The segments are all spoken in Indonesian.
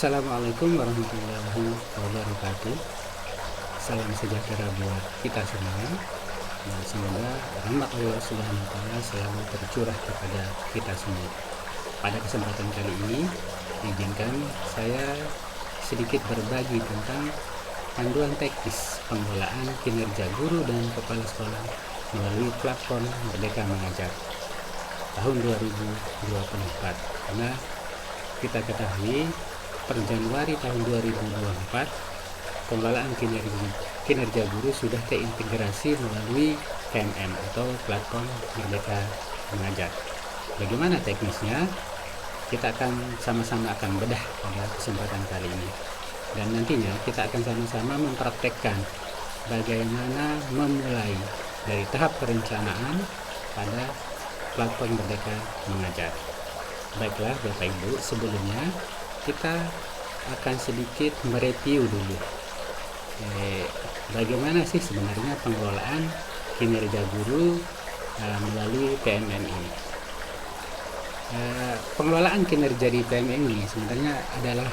Assalamualaikum warahmatullahi wabarakatuh. Salam sejahtera buat kita semua. Dan semoga rahmat Allah Subhanahu wa taala selalu tercurah kepada kita semua. Pada kesempatan kali ini, izinkan saya sedikit berbagi tentang panduan teknis pengelolaan kinerja guru dan kepala sekolah melalui platform Merdeka Mengajar tahun 2024. Karena kita ketahui per Januari tahun 2024 pengelolaan kinerja guru sudah terintegrasi melalui PMM atau platform Merdeka Mengajar. Bagaimana teknisnya? Kita akan sama-sama bedah pada kesempatan kali ini. Dan nantinya kita akan sama-sama mempraktekkan bagaimana memulai dari tahap perencanaan pada platform Merdeka Mengajar. Baiklah Bapak Ibu, sebelumnya kita akan sedikit mereview dulu bagaimana sih sebenarnya pengelolaan kinerja guru melalui PMM ini. Pengelolaan kinerja di PMM ini sebenarnya adalah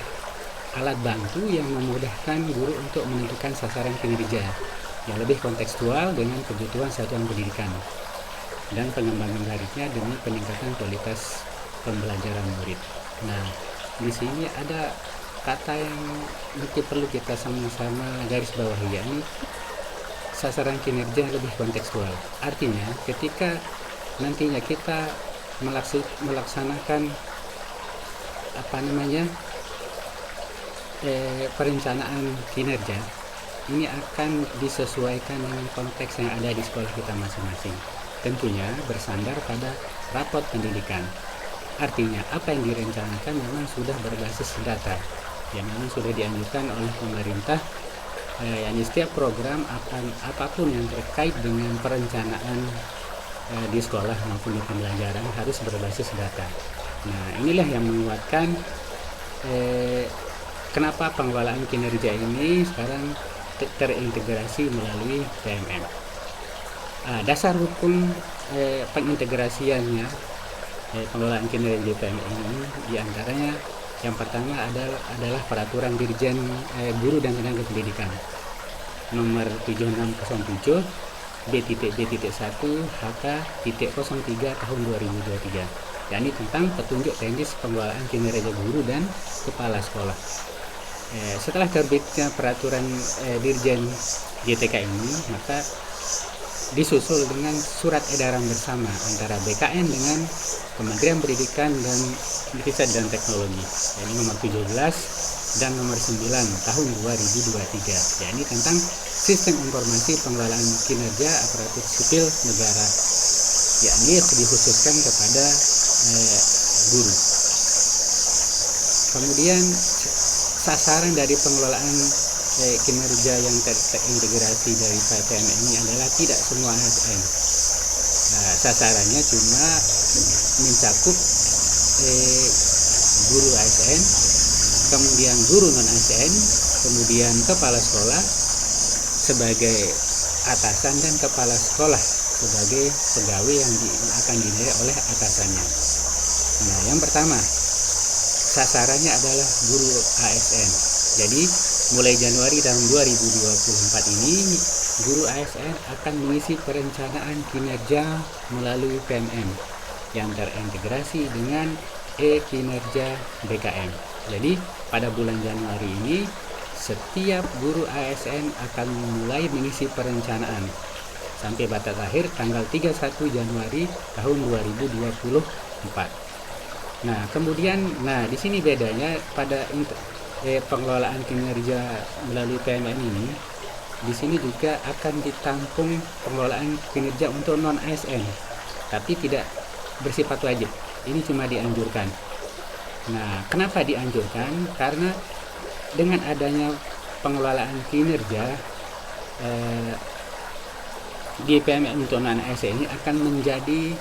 alat bantu yang memudahkan guru untuk menentukan sasaran kinerja yang lebih kontekstual dengan kebutuhan satuan pendidikan dan pengembangan karirnya demi peningkatan kualitas pembelajaran murid. Nah, di sini ada kata yang mungkin perlu kita sama-sama garis bawahi, yakni sasaran kinerja lebih kontekstual. Artinya, ketika nantinya kita melaksanakan perencanaan kinerja, ini akan disesuaikan dengan konteks yang ada di sekolah kita masing-masing. Tentunya bersandar pada rapot pendidikan. Artinya apa yang direncanakan memang sudah berbasis data yang memang sudah dianjurkan oleh pemerintah, yakni setiap program apapun yang terkait dengan perencanaan di sekolah maupun di pembelajaran harus berbasis data. Nah, inilah yang menguatkan kenapa pengelolaan kinerja ini sekarang terintegrasi melalui PMM. Dasar hukum pengintegrasiannya pengelolaan kinerja di PMM ini diantaranya yang pertama adalah peraturan Dirjen Guru dan Tenaga Pendidikan nomor 7607 B.B.1 HK.03 tahun 2023, yakni tentang petunjuk teknis pengelolaan kinerja guru dan kepala sekolah. Setelah terbitnya peraturan Dirjen GTK ini, maka disusul dengan surat edaran bersama antara BKN dengan Kementerian Pendidikan dan Riset dan Teknologi, yakni nomor 17 dan nomor 9 tahun 2023, yakni tentang sistem informasi pengelolaan kinerja aparatur sipil negara, yakni dikhususkan kepada guru. Kemudian sasaran dari pengelolaan kinerja yang terintegrasi dari PMM ini adalah tidak semua ASN. Sasarannya cuma mencakup guru ASN, kemudian guru non ASN, kemudian kepala sekolah sebagai atasan dan kepala sekolah sebagai pegawai yang akan dinilai oleh atasannya. Nah, yang pertama sasarannya adalah guru ASN. Jadi mulai Januari tahun 2024 ini, guru ASN akan mengisi perencanaan kinerja melalui PMM yang terintegrasi dengan e-kinerja BKM. Jadi pada bulan Januari ini, setiap guru ASN akan mulai mengisi perencanaan sampai batas akhir tanggal 31 Januari tahun 2024. Nah, kemudian di sini bedanya pada pengelolaan kinerja melalui PMM ini, di sini juga akan ditampung pengelolaan kinerja untuk non ASN, tapi tidak bersifat wajib. Ini cuma dianjurkan. Nah, kenapa dianjurkan? Karena dengan adanya pengelolaan kinerja di PMM untuk non ASN ini akan menjadi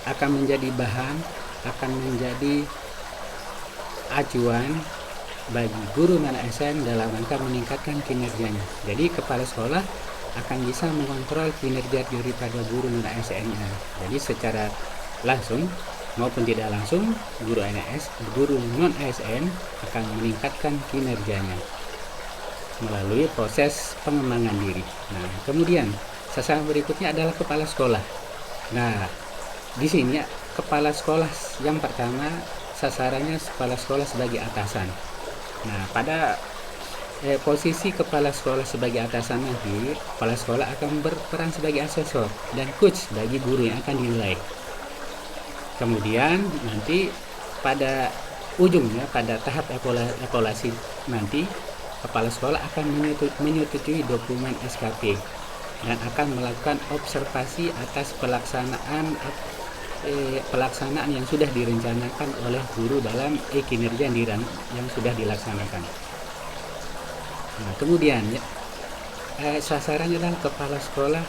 akan menjadi bahan, akan menjadi acuan bagi guru non ASN dalam rangka meningkatkan kinerjanya. Jadi kepala sekolah akan bisa mengontrol kinerja daripada guru non ASN-nya. Jadi secara langsung maupun tidak langsung, guru non ASN akan meningkatkan kinerjanya melalui proses pengembangan diri. Nah, kemudian sasaran berikutnya adalah kepala sekolah. Nah, di sini kepala sekolah yang pertama sasarannya kepala sekolah sebagai atasan. Nah, pada posisi kepala sekolah sebagai atasan nanti, kepala sekolah akan berperan sebagai asesor dan coach bagi guru yang akan dinilai. Kemudian nanti pada ujungnya, pada tahap evaluasi nanti, kepala sekolah akan menyetujui dokumen SKP dan akan melakukan observasi atas pelaksanaan yang sudah direncanakan oleh guru dalam kinerja yang sudah dilaksanakan. Nah, kemudian sasarannya adalah kepala sekolah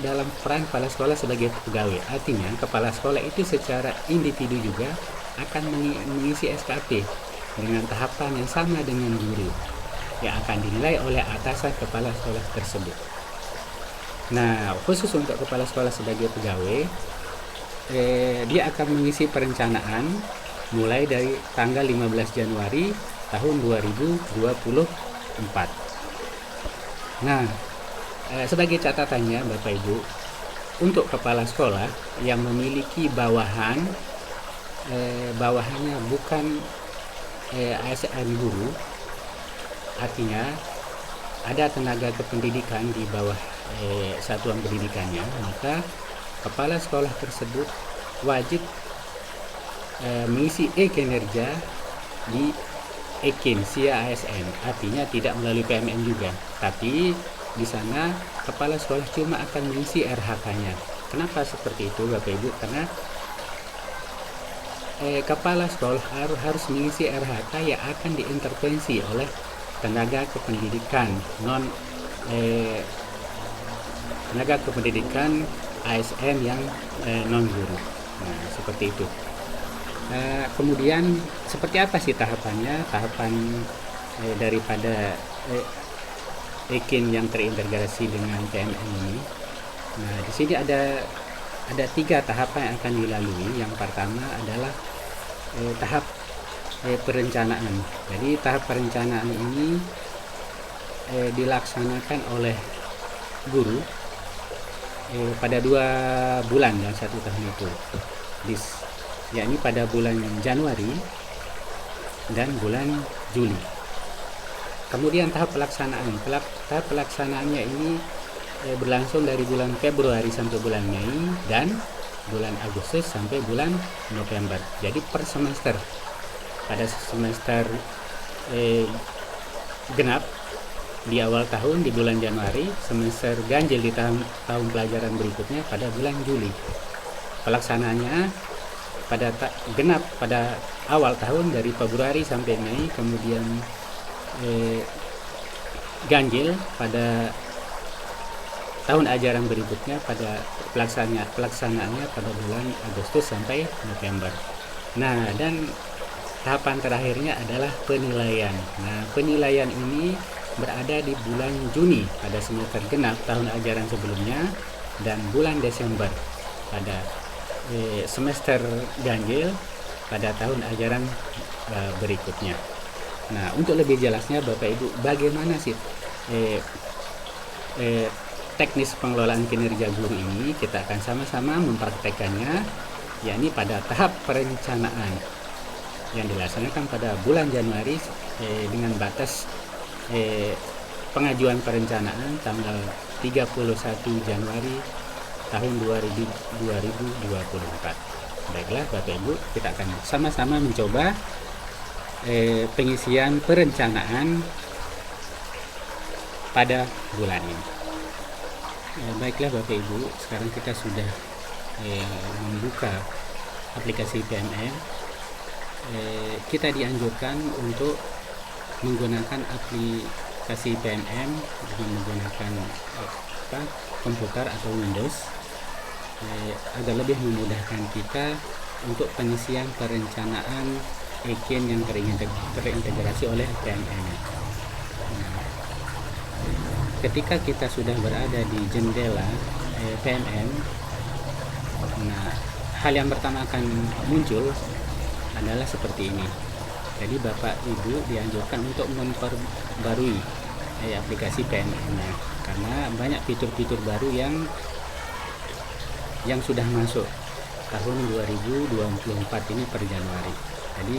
dalam peran kepala sekolah sebagai pegawai. Artinya kepala sekolah itu secara individu juga akan mengisi SKP dengan tahapan yang sama dengan guru yang akan dinilai oleh atasan kepala sekolah tersebut. Nah, khusus untuk kepala sekolah sebagai pegawai, dia akan mengisi perencanaan mulai dari tanggal 15 Januari tahun 2024. Nah, sebagai catatannya Bapak Ibu, untuk kepala sekolah yang memiliki bawahannya bukan ASN guru, artinya ada tenaga kependidikan di bawah satuan pendidikannya, maka kepala sekolah tersebut wajib mengisi kinerja di EKIN SIA ASN, artinya tidak melalui PMN juga, tapi di sana kepala sekolah cuma akan mengisi RHK-nya. Kenapa seperti itu Bapak Ibu? Karena kepala sekolah harus mengisi RHK yang akan diintervensi oleh tenaga kependidikan tenaga kependidikan ASN yang non guru. Nah, seperti itu. Kemudian seperti apa sih tahapannya? Tahapan daripada EKIN yang terintegrasi dengan PMN ini. Nah, di sini ada 3 tahapan yang akan dilalui. Yang pertama adalah tahap perencanaan. Jadi tahap perencanaan ini dilaksanakan oleh guru pada 2 bulan dalam 1 tahun itu, yakni pada bulan Januari dan bulan Juli. Kemudian tahap pelaksanaannya ini berlangsung dari bulan Februari sampai bulan Mei dan bulan Agustus sampai bulan November. Jadi per semester, pada semester genap di awal tahun di bulan Januari, semester ganjil di tahun pelajaran berikutnya pada bulan Juli. Pelaksanaannya pada genap pada awal tahun dari Februari sampai Mei, kemudian ganjil pada tahun ajaran berikutnya pada pelaksanaannya pada bulan Agustus sampai November. Nah, dan tahapan terakhirnya adalah penilaian. Nah, penilaian ini berada di bulan Juni pada semester genap tahun ajaran sebelumnya dan bulan Desember pada semester ganjil pada tahun ajaran berikutnya. Nah, untuk lebih jelasnya Bapak Ibu, bagaimana sih teknis pengelolaan kinerja guru ini, kita akan sama-sama mempraktekannya, yakni pada tahap perencanaan yang dilaksanakan pada bulan Januari dengan batas pengajuan perencanaan tanggal 31 Januari tahun 2024. Baiklah Bapak Ibu, kita akan sama-sama mencoba pengisian perencanaan pada bulan ini. Baiklah Bapak Ibu, sekarang kita sudah membuka aplikasi PMN. Kita dianjurkan untuk menggunakan aplikasi PMN dengan menggunakan komputer atau Windows agar lebih memudahkan kita untuk pengisian perencanaan EKIN yang terintegrasi oleh PMN. Ketika kita sudah berada di jendela PMN, Nah, hal yang pertama akan muncul adalah seperti ini. Jadi Bapak Ibu dianjurkan untuk memperbarui aplikasi PNM-nya, karena banyak fitur-fitur baru yang sudah masuk tahun 2024 ini per Januari. Jadi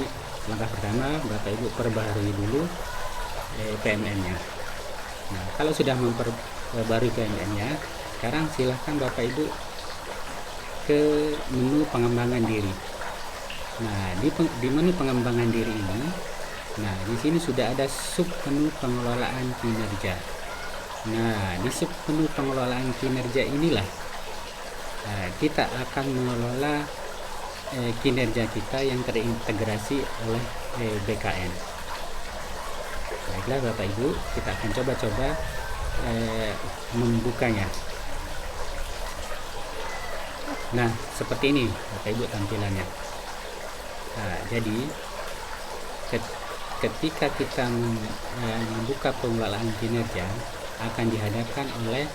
langkah pertama Bapak Ibu perbarui dulu PNM-nya. Nah, kalau sudah memperbarui PNM-nya, sekarang silahkan Bapak Ibu ke menu pengembangan diri. Nah, di menu pengembangan diri ini, nah di sini sudah ada sub menu pengelolaan kinerja. Nah, di sub menu pengelolaan kinerja inilah kita akan mengelola kinerja kita yang terintegrasi oleh BKN. Baiklah Bapak Ibu, kita akan coba-coba membukanya. Nah, seperti ini Bapak Ibu tampilannya. Nah, jadi ketika kita membuka pengelolaan kinerja, akan dihadapkan oleh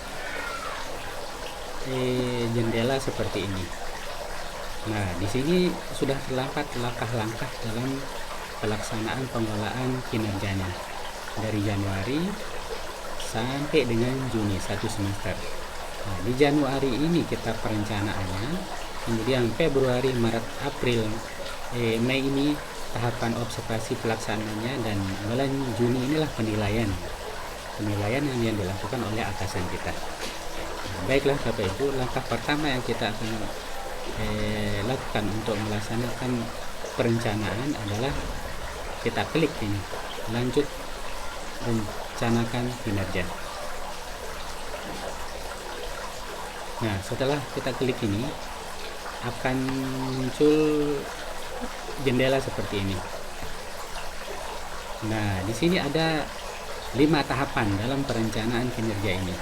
jendela seperti ini. Nah, di sini sudah terdapat langkah-langkah dalam pelaksanaan pengelolaan kinerjanya dari Januari sampai dengan Juni 1 semester. Nah, di Januari ini kita perencanaannya, kemudian Februari, Maret, April, Mei ini tahapan observasi pelaksanaannya, dan bulan Juni inilah penilaian yang dilakukan oleh atasan kita. Nah, baiklah Bapak Ibu, langkah pertama yang kita akan lakukan untuk melaksanakan perencanaan adalah kita klik ini, lanjut rencanakan kinerja. Nah, setelah kita klik ini akan muncul jendela seperti ini. Nah, di sini ada 5 tahapan dalam perencanaan kinerja ini,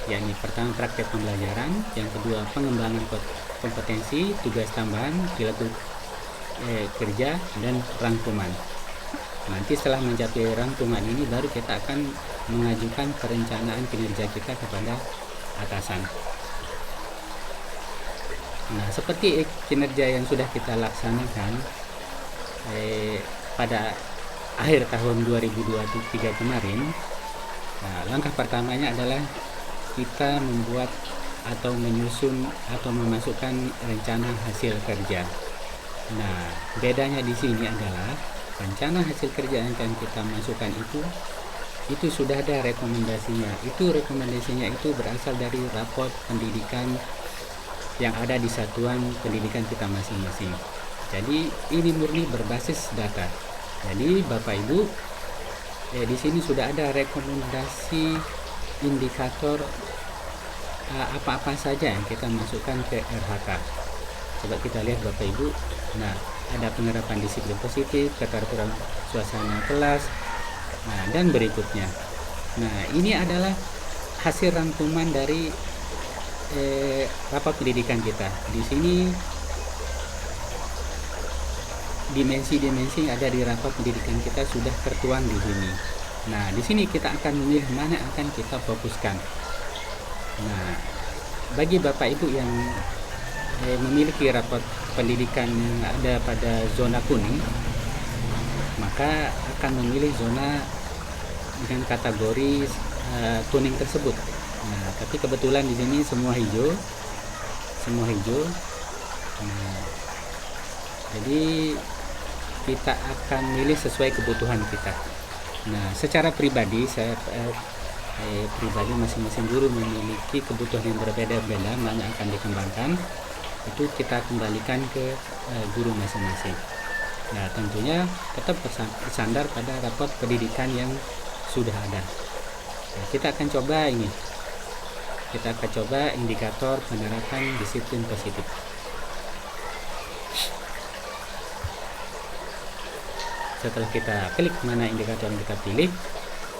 yakni pertama praktek pembelajaran, yang kedua pengembangan kompetensi, tugas tambahan, perilaku kerja, dan rangkuman. Nanti setelah mencapai rangkuman ini baru kita akan mengajukan perencanaan kinerja kita kepada atasan. Nah, seperti kinerja yang sudah kita laksanakan pada akhir tahun 2023 kemarin, nah, langkah pertamanya adalah kita membuat atau menyusun atau memasukkan rencana hasil kerja. Nah, bedanya di sini adalah rencana hasil kerja yang akan kita masukkan itu sudah ada rekomendasinya. Rekomendasinya itu berasal dari raport pendidikan yang ada di satuan pendidikan kita masing-masing. Jadi ini murni berbasis data. Jadi Bapak Ibu, di sini sudah ada rekomendasi indikator apa-apa saja yang kita masukkan ke RHK. Coba kita lihat Bapak Ibu. Nah, ada penerapan disiplin positif, keteraturan suasana kelas, nah, dan berikutnya. Nah, ini adalah hasil rangkuman dari rapat pendidikan kita. Di sini dimensi-dimensi yang ada di rapat pendidikan kita sudah tertuang di sini. Nah, di sini kita akan memilih mana akan kita fokuskan. Nah, bagi Bapak Ibu yang memiliki rapat pendidikan yang ada pada zona kuning, maka akan memilih zona dengan kategori kuning tersebut. Nah, tapi kebetulan di sini semua hijau. Nah, jadi kita akan milih sesuai kebutuhan kita. Nah, secara pribadi saya pribadi masing-masing guru memiliki kebutuhan yang berbeda-beda, mana akan dikembangkan itu kita kembalikan ke guru masing-masing. Nah, tentunya tetap bersandar pada rapot pendidikan yang sudah ada. Nah, kita akan coba indikator penerapan disiplin positif. Setelah kita klik mana indikator yang kita pilih,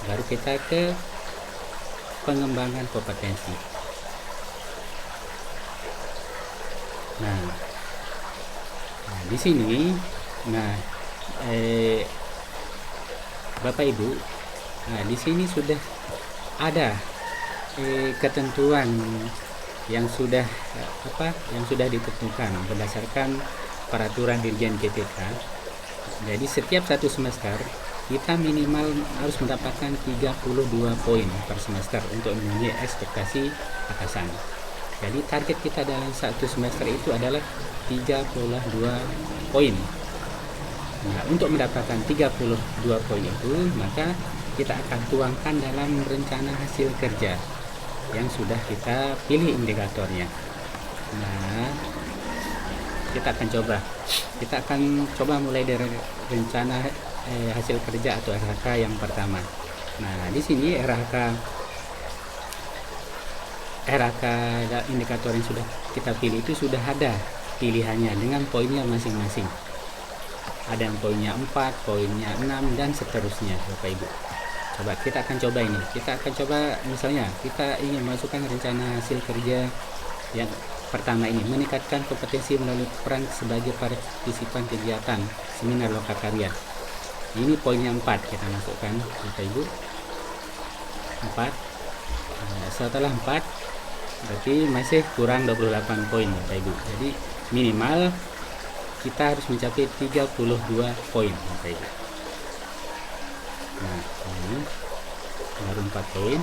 baru kita ke pengembangan kompetensi. Nah, di sini, Bapak Ibu, di sini sudah ada ketentuan yang sudah ditentukan berdasarkan peraturan Dirjen PPK. Jadi setiap satu semester kita minimal harus mendapatkan 32 poin per semester untuk memenuhi ekspektasi atasan. Jadi target kita dalam satu semester itu adalah 32 poin. Nah, untuk mendapatkan 32 poin itu, maka kita akan tuangkan dalam rencana hasil kerja yang sudah kita pilih indikatornya. Nah, kita akan coba mulai dari rencana hasil kerja atau RHK yang pertama. Nah, di sini RHK indikator yang sudah kita pilih itu sudah ada pilihannya dengan poinnya masing-masing. Ada yang poinnya 4, poinnya 6, dan seterusnya, Bapak Ibu. Kita akan coba misalnya kita ingin masukkan rencana hasil kerja yang pertama ini, meningkatkan kompetensi melalui peran sebagai partisipan kegiatan seminar lokakarya. Ini poinnya 4 kita masukkan, Bapak Ibu. 4. Nah, setelah 4 berarti masih kurang 28 poin, Bapak Ibu. Jadi minimal kita harus mencapai 32 poin, Bapak Ibu. Nah, ini baru 4 poin.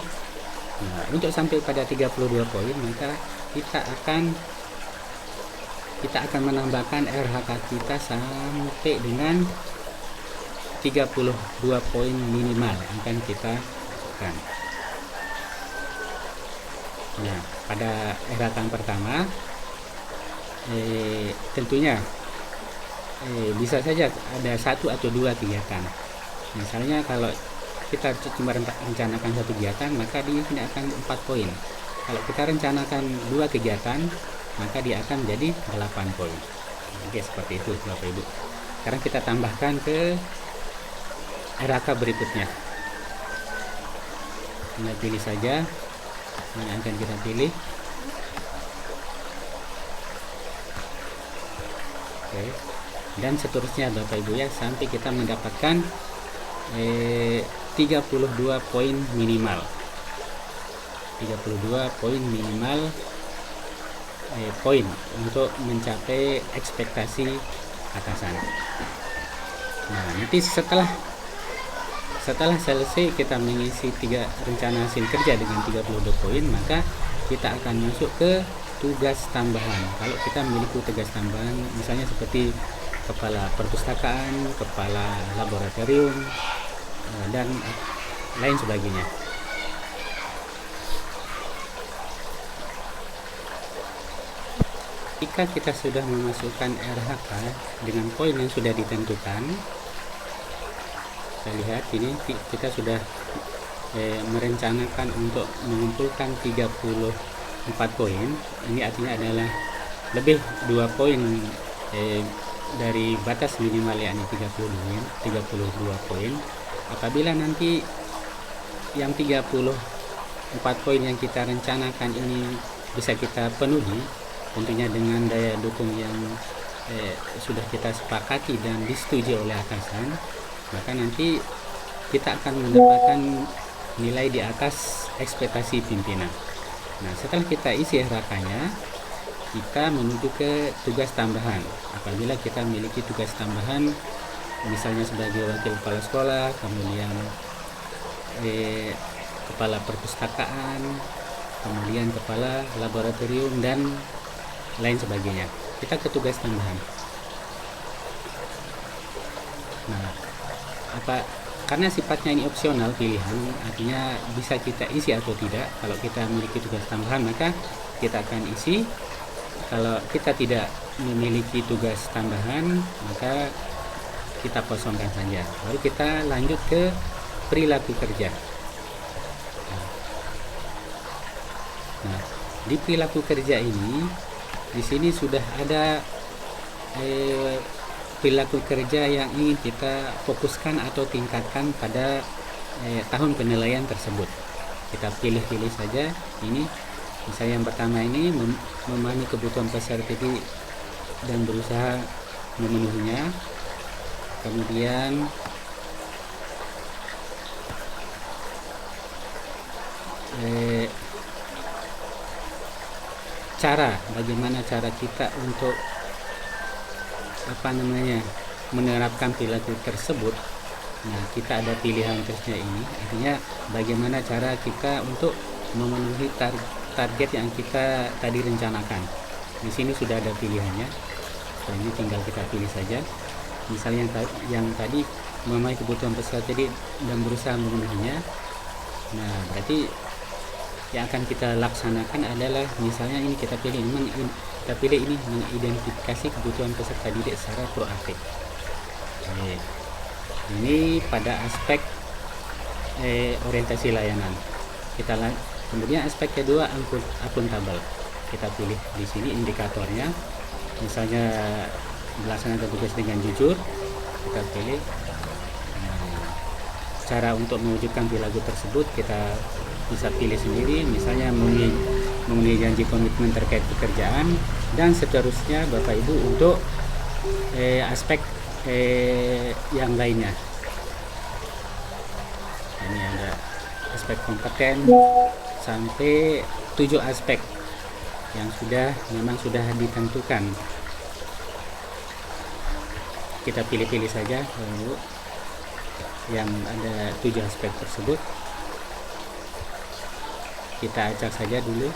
Nah, untuk sampai pada 32 poin, maka kita akan menambahkan RHK kita sampai dengan 32 poin minimal yang akan kita masukkan. Nah, pada RHK pertama tentunya bisa saja ada 1 atau 2 kegiatan. Misalnya kalau kita cuma rencanakan 1 kegiatan, maka dia akan 4 poin. Kalau kita rencanakan 2 kegiatan, maka dia akan menjadi 8 poin. Oke, seperti itu Bapak Ibu. Sekarang kita tambahkan ke RHK berikutnya. Kita pilih saja mana yang akan kita pilih. Oke. Dan seterusnya Bapak Ibu ya, sampai kita mendapatkan 32 poin minimal. 32 poin minimal poin untuk mencapai ekspektasi atasan. Nah, nanti setelah selesai kita mengisi 3 rencana hasil kerja dengan 32 poin, maka kita akan masuk ke tugas tambahan. Kalau kita memiliki tugas tambahan, misalnya seperti kepala perpustakaan, kepala laboratorium, dan lain sebagainya. Jika kita sudah memasukkan RHK dengan poin yang sudah ditentukan, kita lihat ini kita sudah merencanakan untuk mengumpulkan 34 poin. Ini artinya adalah lebih 2 poin dari batas minimal, yakni 32 poin. Apabila nanti yang 34 poin yang kita rencanakan ini bisa kita penuhi, tentunya dengan daya dukung yang sudah kita sepakati dan disetujui oleh atasan, maka nanti kita akan mendapatkan nilai di atas ekspektasi pimpinan. Nah, setelah kita isi RHK-nya, kita menuju ke tugas tambahan. Apabila kita memiliki tugas tambahan, misalnya sebagai wakil kepala sekolah, kemudian kepala perpustakaan, kemudian kepala laboratorium, dan lain sebagainya, kita ke tugas tambahan. Nah, karena sifatnya ini opsional pilihan, artinya bisa kita isi atau tidak. Kalau kita memiliki tugas tambahan, maka kita akan isi. Kalau kita tidak memiliki tugas tambahan, maka kita kosongkan saja. Lalu kita lanjut ke perilaku kerja. Nah, di perilaku kerja ini, di sini sudah ada perilaku kerja yang ingin kita fokuskan atau tingkatkan pada tahun penilaian tersebut. Kita pilih-pilih saja. Ini misalnya yang pertama ini memahami kebutuhan peserta didik dan berusaha memenuhinya. Kemudian bagaimana cara kita untuk menerapkan perilaku tersebut. Nah, kita ada pilihan terusnya ini, artinya bagaimana cara kita untuk memenuhi target yang kita tadi rencanakan. Di sini sudah ada pilihannya, ini tinggal kita pilih saja. Misalnya yang tadi memenuhi kebutuhan peserta jadi dan berusaha memenuhinya. Nah, berarti yang akan kita laksanakan adalah misalnya ini kita pilih ini mengidentifikasi kebutuhan peserta didik secara proaktif. Ini pada aspek orientasi layanan. Kemudian aspek kedua akuntabel. Kita pilih di sini indikatornya. Misalnya melaksanakan tugas dengan jujur, kita pilih. Cara untuk mewujudkan perilaku tersebut kita bisa pilih sendiri, misalnya memenuhi janji komitmen terkait pekerjaan dan seterusnya Bapak Ibu untuk aspek yang lainnya. Ini ada aspek kompeten sampai 7 aspek yang memang sudah ditentukan. Kita pilih-pilih saja yang ada 7 aspek tersebut. Kita acak saja dulu.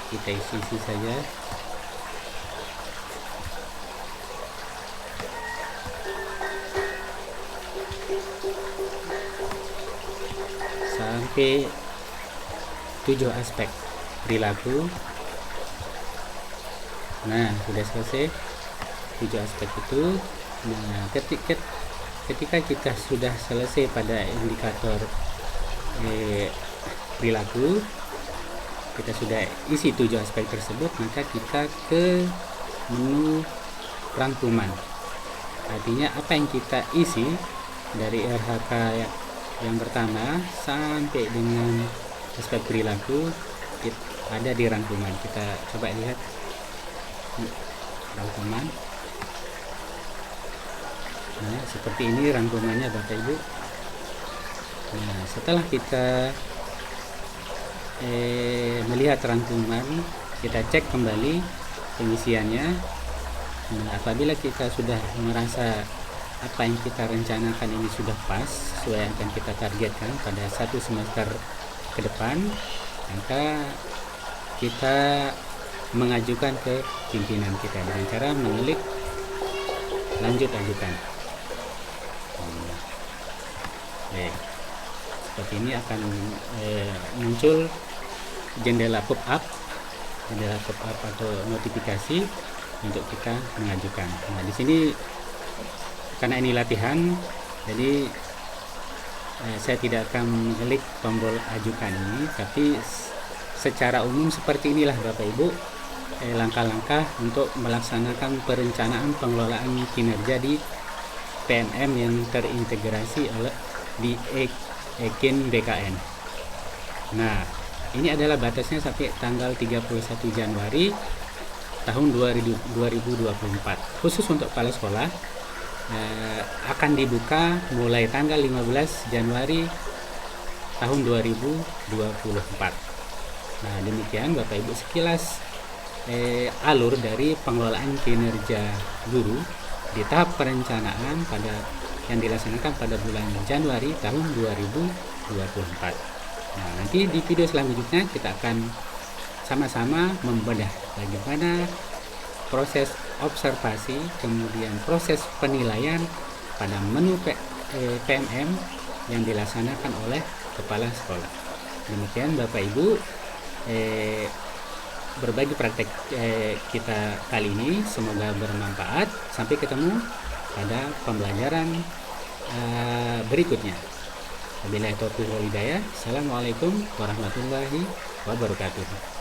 Kita isi saja. Sampai 7 aspek perilaku. Nah, sudah selesai 7 aspek itu. Nah, ketika kita sudah selesai pada indikator perilaku, kita sudah isi 7 aspek tersebut, maka kita ke menu rangkuman. Artinya apa yang kita isi dari RHK yang pertama sampai dengan aspek perilaku ada di rangkuman. Kita coba lihat rangkuman. Nah, seperti ini rangkumannya Bapak Ibu. Nah, setelah kita melihat rangkuman, kita cek kembali pengisiannya. Nah, apabila kita sudah merasa apa yang kita rencanakan ini sudah pas sesuai yang akan kita targetkan pada 1 semester ke depan, maka kita mengajukan ke pimpinan kita dengan cara mengklik lanjut ajukan. Seperti ini akan muncul jendela pop-up atau notifikasi untuk kita mengajukan. Nah, di sini karena ini latihan, jadi saya tidak akan mengklik tombol ajukan ini, tapi secara umum seperti inilah Bapak Ibu langkah-langkah untuk melaksanakan perencanaan pengelolaan kinerja di PMM yang terintegrasi di EKIN BKN. Nah, ini adalah batasnya sampai tanggal 31 Januari tahun 2024. Khusus untuk kepala sekolah akan dibuka mulai tanggal 15 Januari tahun 2024. Nah, demikian Bapak Ibu sekilas alur dari pengelolaan kinerja guru di tahap perencanaan yang dilaksanakan pada bulan Januari tahun 2024. Nah, nanti di video selanjutnya kita akan sama-sama membedah bagaimana proses observasi, kemudian proses penilaian pada menu PMM yang dilaksanakan oleh kepala sekolah. Demikian Bapak Ibu berbagi praktek kita kali ini, semoga bermanfaat. Sampai ketemu pada pembelajaran berikutnya. Wabillahi taufiq wal hidayah. Assalamualaikum warahmatullahi wabarakatuh.